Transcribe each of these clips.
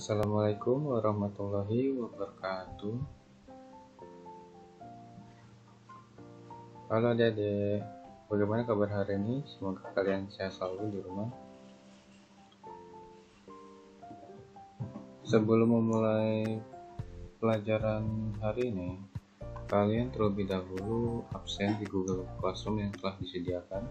Assalamualaikum warahmatullahi wabarakatuh. Halo adik-adik, bagaimana kabar hari ini? Semoga kalian sehat selalu di rumah. Sebelum memulai pelajaran hari ini, kalian terlebih dahulu absen di Google Classroom yang telah disediakan.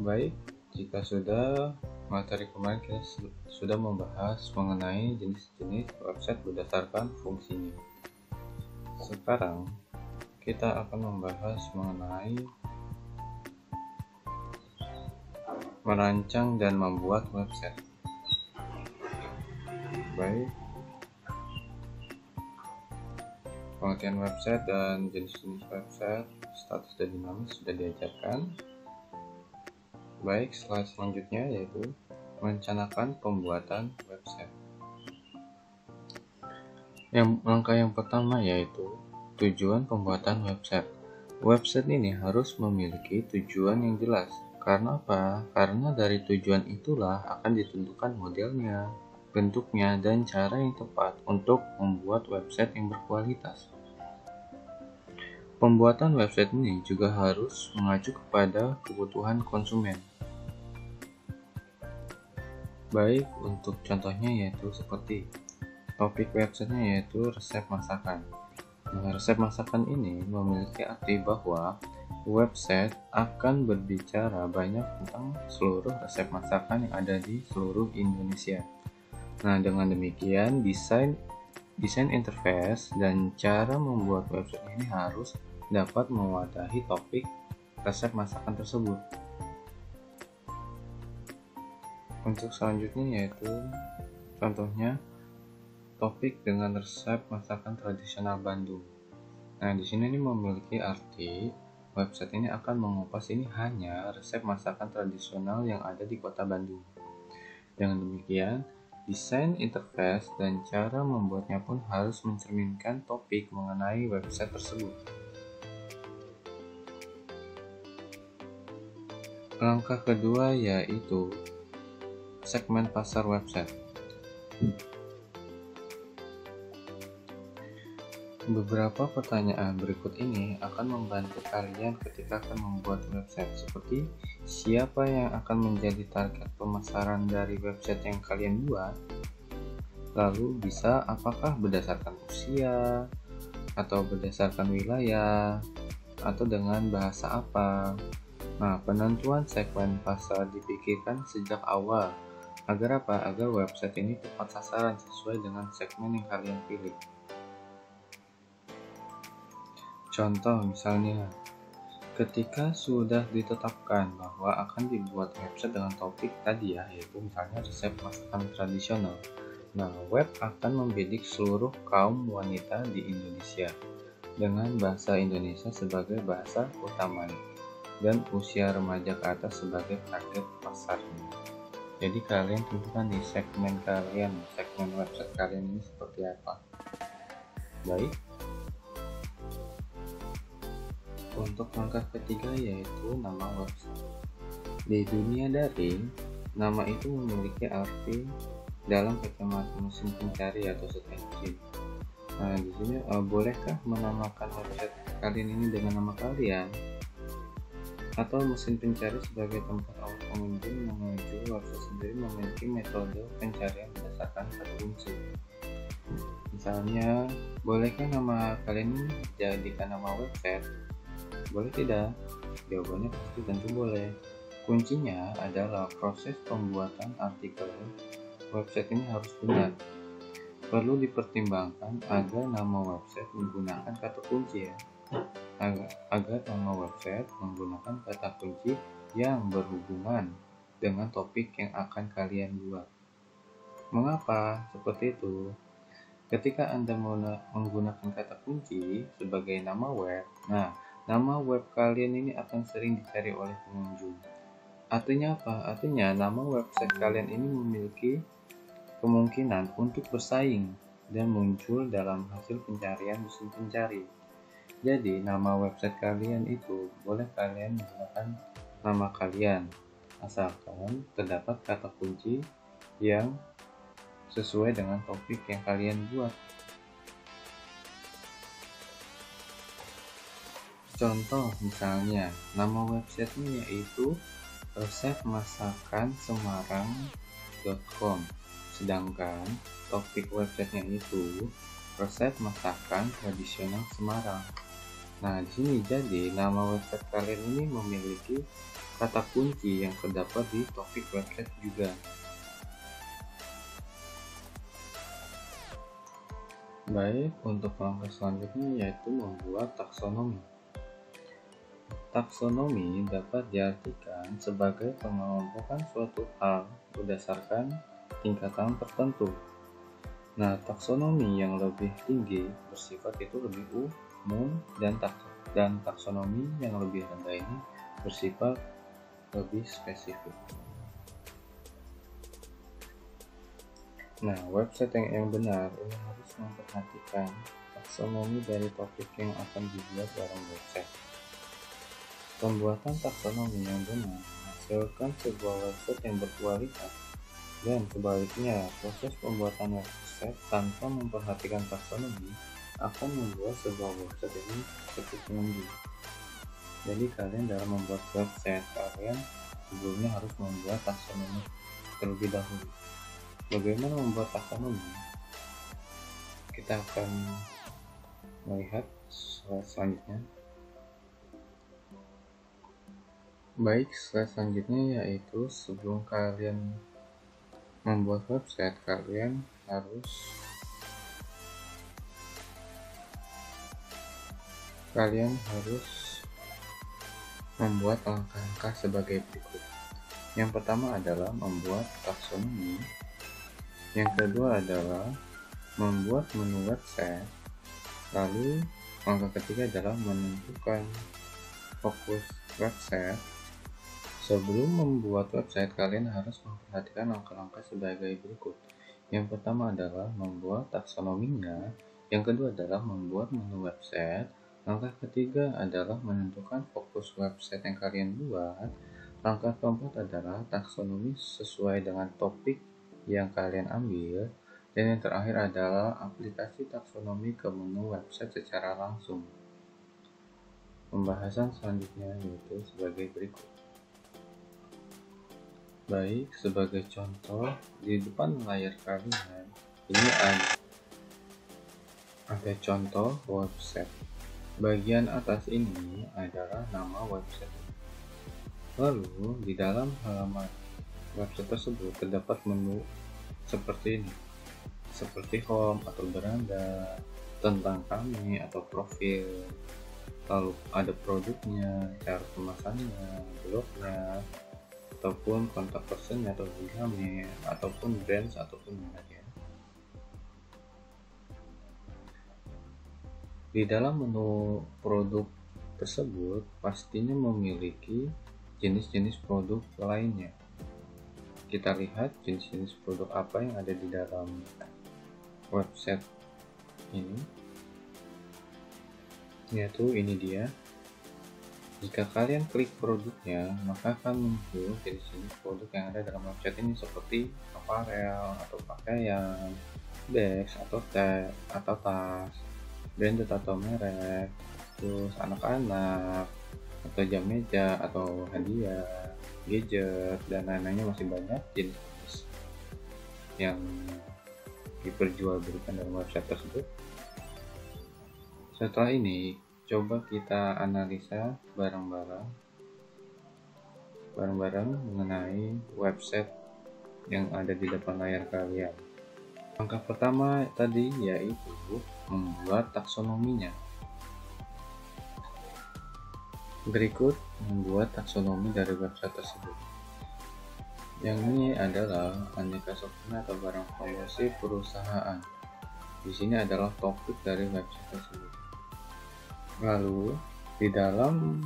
Baik, jika sudah, materi kemarin kita sudah membahas mengenai jenis-jenis website berdasarkan fungsinya. Sekarang kita akan membahas mengenai merancang dan membuat website. Baik, pengertian website dan jenis-jenis website, status dan dinamis sudah diajarkan. Baik, slide selanjutnya yaitu merencanakan pembuatan website. Langkah yang pertama yaitu tujuan pembuatan website. Website ini harus memiliki tujuan yang jelas. Karena apa? Karena dari tujuan itulah akan ditentukan modelnya, bentuknya, dan cara yang tepat untuk membuat website yang berkualitas. Pembuatan website ini juga harus mengacu kepada kebutuhan konsumen. Baik, untuk contohnya yaitu seperti topik websitenya yaitu resep masakan. Nah, resep masakan ini memiliki arti bahwa website akan berbicara banyak tentang seluruh resep masakan yang ada di seluruh Indonesia. Nah, dengan demikian desain interface dan cara membuat website ini harus dapat mewadahi topik resep masakan tersebut. Untuk selanjutnya yaitu contohnya topik dengan resep masakan tradisional Bandung. Nah, di sini ini memiliki arti website ini akan mengupas ini hanya resep masakan tradisional yang ada di kota Bandung. Dengan demikian, desain interface dan cara membuatnya pun harus mencerminkan topik mengenai website tersebut. Langkah kedua yaitu segmen pasar website. Beberapa pertanyaan berikut ini akan membantu kalian ketika akan membuat website, seperti siapa yang akan menjadi target pemasaran dari website yang kalian buat, lalu bisa apakah berdasarkan usia, atau berdasarkan wilayah, atau dengan bahasa apa. Nah, penentuan segmen pasar dipikirkan sejak awal. Agar apa? Agar website ini tepat sasaran sesuai dengan segmen yang kalian pilih. Contoh misalnya, ketika sudah ditetapkan bahwa akan dibuat website dengan topik tadi ya, yaitu misalnya resep masakan tradisional. Nah, web akan membidik seluruh kaum wanita di Indonesia dengan bahasa Indonesia sebagai bahasa utamanya dan usia remaja ke atas sebagai target pasarnya. Jadi kalian tentukan di segmen kalian, segmen website kalian ini seperti apa. Baik. Untuk langkah ketiga yaitu nama website. Di dunia daring, nama itu memiliki arti dalam kacamata mesin pencari atau search engine. Nah, di sini bolehkah menamakan website kalian ini dengan nama kalian? Atau mesin pencari sebagai tempat awal pengunjung menuju website sendiri memiliki metode pencarian berdasarkan kata kunci. Misalnya, bolehkah nama kalian ini dijadikan nama website? Boleh tidak? Jawabannya pasti tentu boleh. Kuncinya adalah proses pembuatan artikel website ini harus benar. Perlu dipertimbangkan agar nama website menggunakan kata kunci ya. Agar nama website menggunakan kata kunci yang berhubungan dengan topik yang akan kalian buat. Mengapa seperti itu? Ketika Anda menggunakan kata kunci sebagai nama web, nah, nama web kalian ini akan sering dicari oleh pengunjung. Artinya apa? Artinya nama website kalian ini memiliki kemungkinan untuk bersaing dan muncul dalam hasil pencarian mesin pencari. Jadi, nama website kalian itu boleh kalian menggunakan nama kalian, asalkan terdapat kata kunci yang sesuai dengan topik yang kalian buat. Contoh misalnya, nama websitenya yaitu resepmasakansemarang.com, sedangkan topik websitenya itu resep masakan tradisional Semarang. Nah, di sini jadi nama website kalian ini memiliki kata kunci yang terdapat di topik website juga. Baik, untuk langkah selanjutnya yaitu membuat taksonomi. Taksonomi dapat diartikan sebagai pengelompokan suatu hal berdasarkan tingkatan tertentu. Nah, taksonomi yang lebih tinggi bersifat itu lebih umum dan taksonomi yang lebih rendah ini bersifat lebih spesifik. Nah, website yang benar ini harus memperhatikan taksonomi dari topik yang akan dibuat dalam website. Pembuatan taksonomi yang benar menghasilkan sebuah website yang berkualitas, dan sebaliknya, proses pembuatan website tanpa memperhatikan taksonomi akan membuat sebuah website ini cukup mengganggu. Jadi kalian dalam membuat website, kalian sebelumnya harus membuat taksonomi terlebih dahulu. Bagaimana membuat taksonomi? Kita akan melihat slide selanjutnya. Baik, slide selanjutnya yaitu sebelum kalian membuat website, kalian harus membuat langkah-langkah sebagai berikut. Yang pertama adalah membuat taksonomi. Yang kedua adalah membuat menu website. Lalu langkah ketiga adalah menentukan fokus website. Sebelum membuat website, kalian harus memperhatikan langkah-langkah sebagai berikut. Yang pertama adalah membuat taksonominya. Yang kedua adalah membuat menu website. Langkah ketiga adalah menentukan fokus website yang kalian buat. Langkah keempat adalah taksonomi sesuai dengan topik yang kalian ambil. Dan yang terakhir adalah aplikasi taksonomi ke menu website secara langsung. Pembahasan selanjutnya yaitu sebagai berikut. Baik, sebagai contoh, di depan layar kalian ini ada contoh website. Bagian atas ini adalah nama website. Lalu di dalam halaman website tersebut terdapat menu seperti ini, seperti home atau beranda, tentang kami atau profil, lalu ada produknya, cara kemasannya, blognya, ataupun kontak personnya atau Gmail, ataupun brands ataupun merek. Di dalam menu produk tersebut pastinya memiliki jenis-jenis produk lainnya. Kita lihat jenis-jenis produk apa yang ada di dalam website ini, yaitu ini dia. Jika kalian klik produknya, maka akan muncul jenis-jenis produk yang ada dalam website ini seperti aparel atau pakaian, bags atau tas, branded atau merek, terus anak-anak atau jam meja atau hadiah, gadget, dan lain-lainnya. Masih banyak jenis yang diperjualbelikan dalam website tersebut. Setelah ini, coba kita analisa bareng-bareng mengenai website yang ada di depan layar kalian. Langkah pertama tadi yaitu membuat taksonominya. Berikut membuat taksonomi dari website tersebut. Yang ini adalah aneka souvenir atau barang promosi perusahaan. Di sini adalah topik dari website tersebut. Lalu di dalam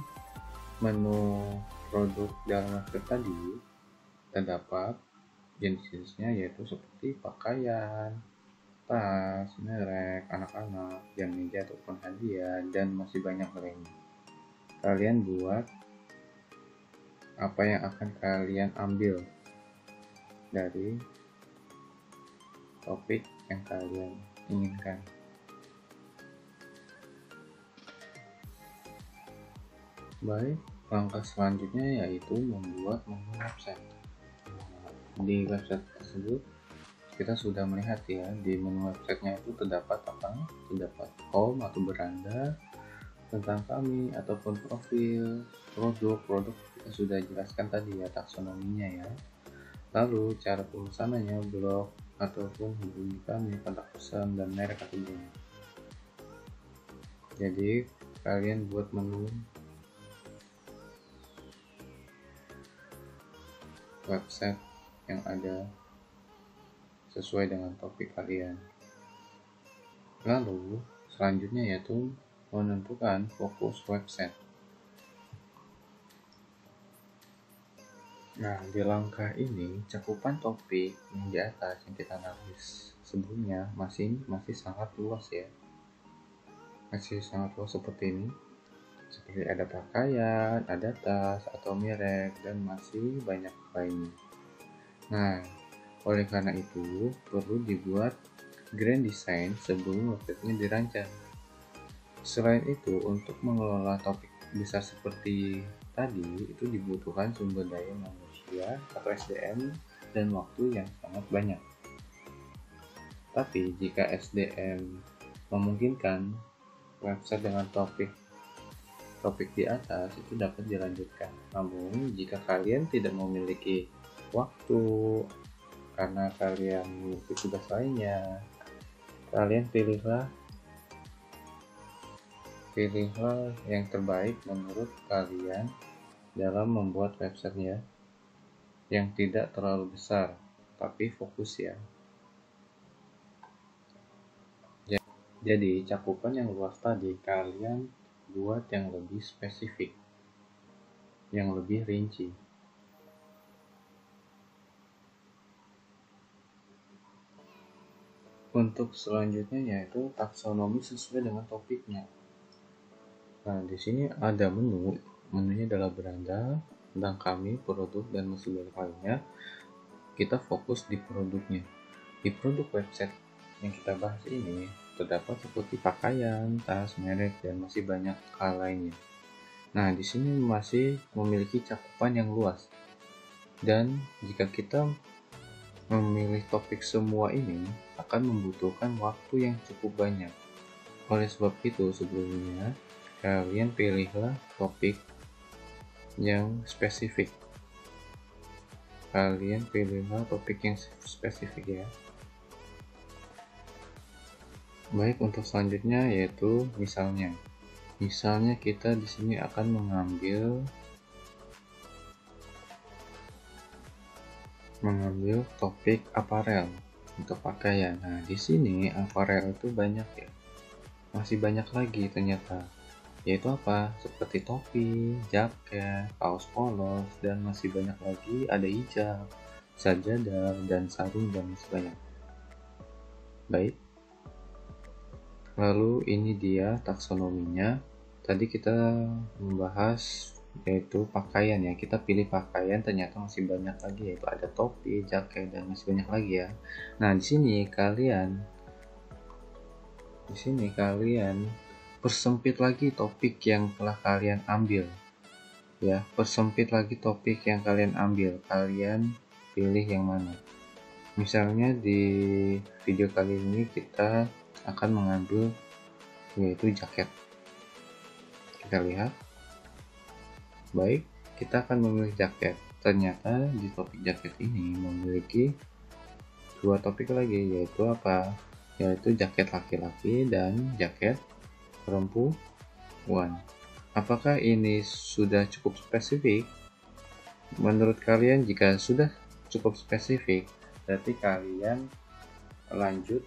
menu produk dalam website tadi terdapat jenis-jenisnya, yaitu seperti pakaian, tas, merek, anak-anak, jam meja ataupun hadiah, dan masih banyak lainnya. Kalian buat apa yang akan kalian ambil dari topik yang kalian inginkan. Baik, langkah selanjutnya yaitu membuat menu website. Di website tersebut kita sudah melihat ya, di menu websitenya itu terdapat apa? Terdapat home atau beranda, tentang kami ataupun profil, produk kita sudah jelaskan tadi ya, taksonominya ya. Lalu cara pemesanannya, blog ataupun hubungi kami, kontak pesan dan merek atau brand. Jadi kalian buat menu website yang ada sesuai dengan topik kalian. Lalu selanjutnya yaitu menentukan fokus website. Nah, di langkah ini cakupan topik yang di atas yang kita analisis sebelumnya masih sangat luas ya. Masih sangat luas seperti ini. Seperti ada pakaian, ada tas atau merek, dan masih banyak lainnya. Nah, oleh karena itu perlu dibuat grand design sebelum websitenya dirancang. Selain itu, untuk mengelola topik besar seperti tadi, itu dibutuhkan sumber daya manusia atau SDM dan waktu yang sangat banyak. Tapi jika SDM memungkinkan, website dengan topik di atas itu dapat dilanjutkan. Namun jika kalian tidak memiliki waktu karena kalian memiliki tugas lainnya, kalian pilihlah yang terbaik menurut kalian dalam membuat websitenya yang tidak terlalu besar tapi fokus ya. Jadi cakupan yang luas tadi kalian buat yang lebih spesifik, yang lebih rinci. Untuk selanjutnya yaitu taksonomi sesuai dengan topiknya. Nah, di sini ada menunya adalah beranda, tentang kami, produk, dan masih banyak lainnya. Kita fokus di produknya. Di produk website yang kita bahas ini terdapat seperti pakaian, tas, merek, dan masih banyak hal lainnya. Nah, di sini masih memiliki cakupan yang luas. Dan jika kita memilih topik semua ini akan membutuhkan waktu yang cukup banyak. Oleh sebab itu, sebelumnya kalian pilihlah topik yang spesifik. Ya. Baik, untuk selanjutnya yaitu misalnya kita di sini akan mengambil topik aparel untuk pakaian. Nah, di sini aparel itu banyak ya. Masih banyak lagi ternyata. Yaitu apa? Seperti topi, jaket, kaos polos, dan masih banyak lagi, ada hijab, sajadah, dan sarung, dan masih banyak. Baik. Lalu ini dia taksonominya. Tadi kita membahas yaitu pakaian ya. Kita pilih pakaian, ternyata masih banyak lagi, yaitu ada topi, jaket, dan masih banyak lagi ya. Nah, di sini kalian persempit lagi topik yang telah kalian ambil. Ya, persempit lagi topik yang kalian ambil. Kalian pilih yang mana? Misalnya di video kali ini kita akan mengambil yaitu jaket. Kita lihat. Baik, kita akan memilih jaket. Ternyata di topik jaket ini memiliki dua topik lagi, yaitu apa? Yaitu jaket laki-laki dan jaket perempuan. Apakah ini sudah cukup spesifik? Menurut kalian, jika sudah cukup spesifik, berarti kalian lanjut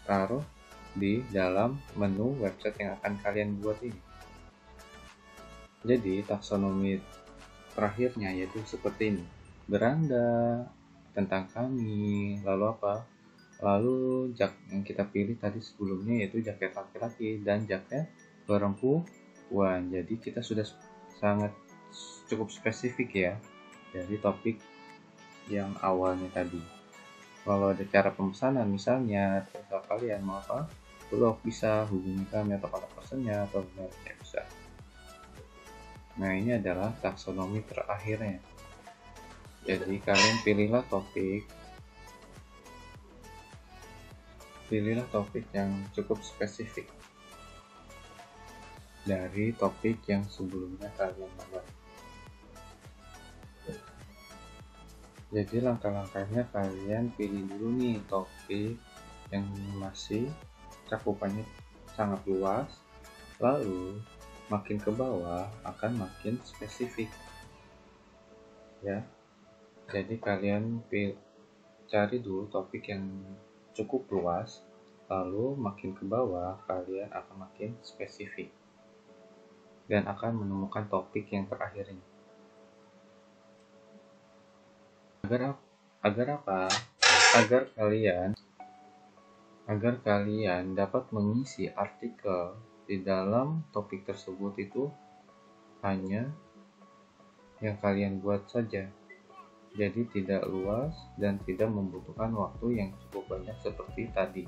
taruh di dalam menu website yang akan kalian buat ini. Jadi taksonomi terakhirnya yaitu seperti ini: beranda, tentang kami, lalu apa? Lalu yang kita pilih tadi sebelumnya yaitu jaket laki-laki dan jaket perempuan. Jadi kita sudah sangat cukup spesifik ya dari topik yang awalnya tadi. Kalau ada cara pemesanan, misalnya misal kalian mau apa, blog bisa hubungi kami atau kontak personnya atau mereka bisa. Nah, ini adalah taksonomi terakhirnya. Jadi kalian pilihlah topik yang cukup spesifik dari topik yang sebelumnya kalian buat. Jadi langkah-langkahnya, kalian pilih dulu nih topik yang masih cakupannya sangat luas, lalu makin ke bawah akan makin spesifik ya. Jadi kalian cari dulu topik yang cukup luas, lalu makin ke bawah kalian akan makin spesifik dan akan menemukan topik yang terakhir ini. Agar apa? Agar kalian dapat mengisi artikel di dalam topik tersebut itu hanya yang kalian buat saja. Jadi tidak luas dan tidak membutuhkan waktu yang cukup banyak seperti tadi.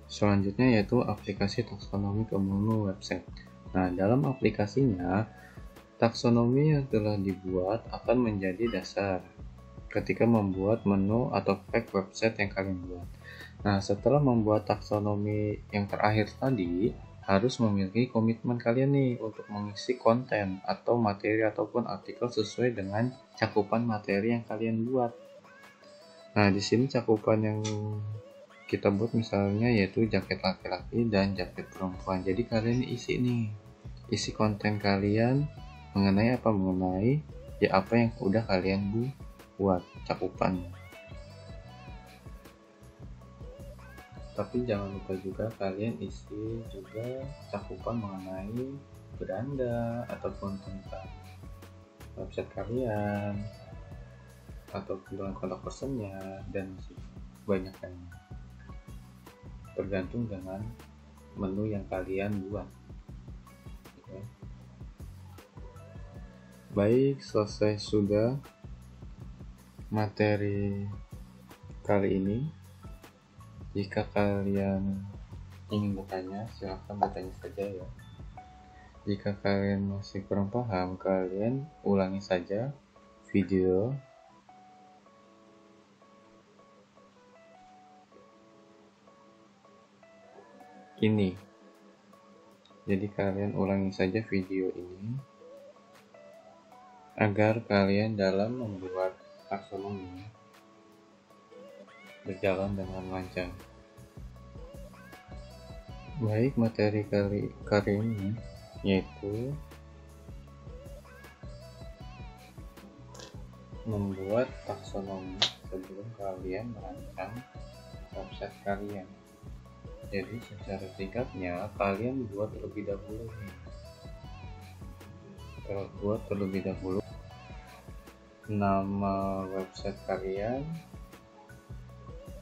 Selanjutnya yaitu aplikasi taksonomi Komodo website. Nah, dalam aplikasinya, taksonomi yang telah dibuat akan menjadi dasar ketika membuat menu atau pack website yang kalian buat. Nah, setelah membuat taksonomi yang terakhir tadi, harus memiliki komitmen kalian nih untuk mengisi konten atau materi ataupun artikel sesuai dengan cakupan materi yang kalian buat. Nah, di sini cakupan yang kita buat misalnya yaitu jaket laki-laki dan jaket perempuan. Jadi kalian isi konten kalian mengenai apa yang udah kalian buat cakupan. Tapi jangan lupa juga kalian isi juga cakupan mengenai beranda ataupun tentang website kalian atau dengan kontak personnya dan banyak yang tergantung dengan menu yang kalian buat. Oke. Baik, selesai sudah materi kali ini. Jika kalian ingin bertanya, silahkan bertanya saja ya. Jika kalian masih kurang paham, kalian ulangi saja video ini. Jadi kalian ulangi saja video ini agar kalian dalam membuat taksonomi berjalan dengan lancar. Baik, materi kali ini yaitu membuat taksonomi sebelum kalian merancang website kalian. Jadi secara singkatnya kalian buat terlebih dahulu nama website kalian,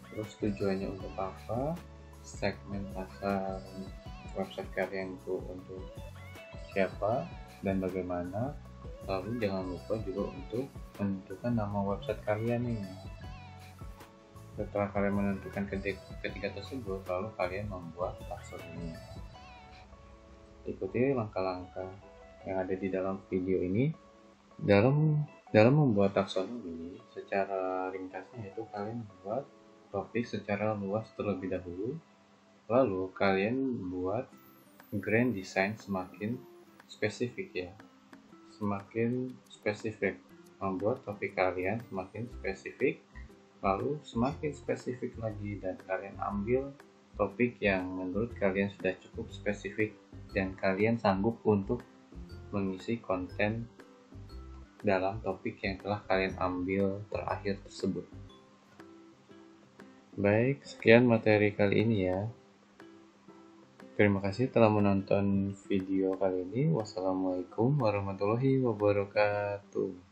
terus tujuannya untuk apa, segmen pasar website kalian itu untuk siapa dan bagaimana. Lalu jangan lupa juga untuk menentukan nama website kalian nih. Setelah kalian menentukan ketiga tersebut, lalu kalian membuat taksonomi. Ikuti langkah-langkah yang ada di dalam video ini. Dalam membuat taksonomi, secara ringkasnya itu kalian membuat topik secara luas terlebih dahulu, lalu kalian buat grand design semakin spesifik membuat topik kalian semakin spesifik, lalu semakin spesifik lagi, dan kalian ambil topik yang menurut kalian sudah cukup spesifik dan kalian sanggup untuk mengisi konten dalam topik yang telah kalian ambil terakhir tersebut. Baik, sekian materi kali ini ya. Terima kasih telah menonton video kali ini. Wassalamualaikum warahmatullahi wabarakatuh.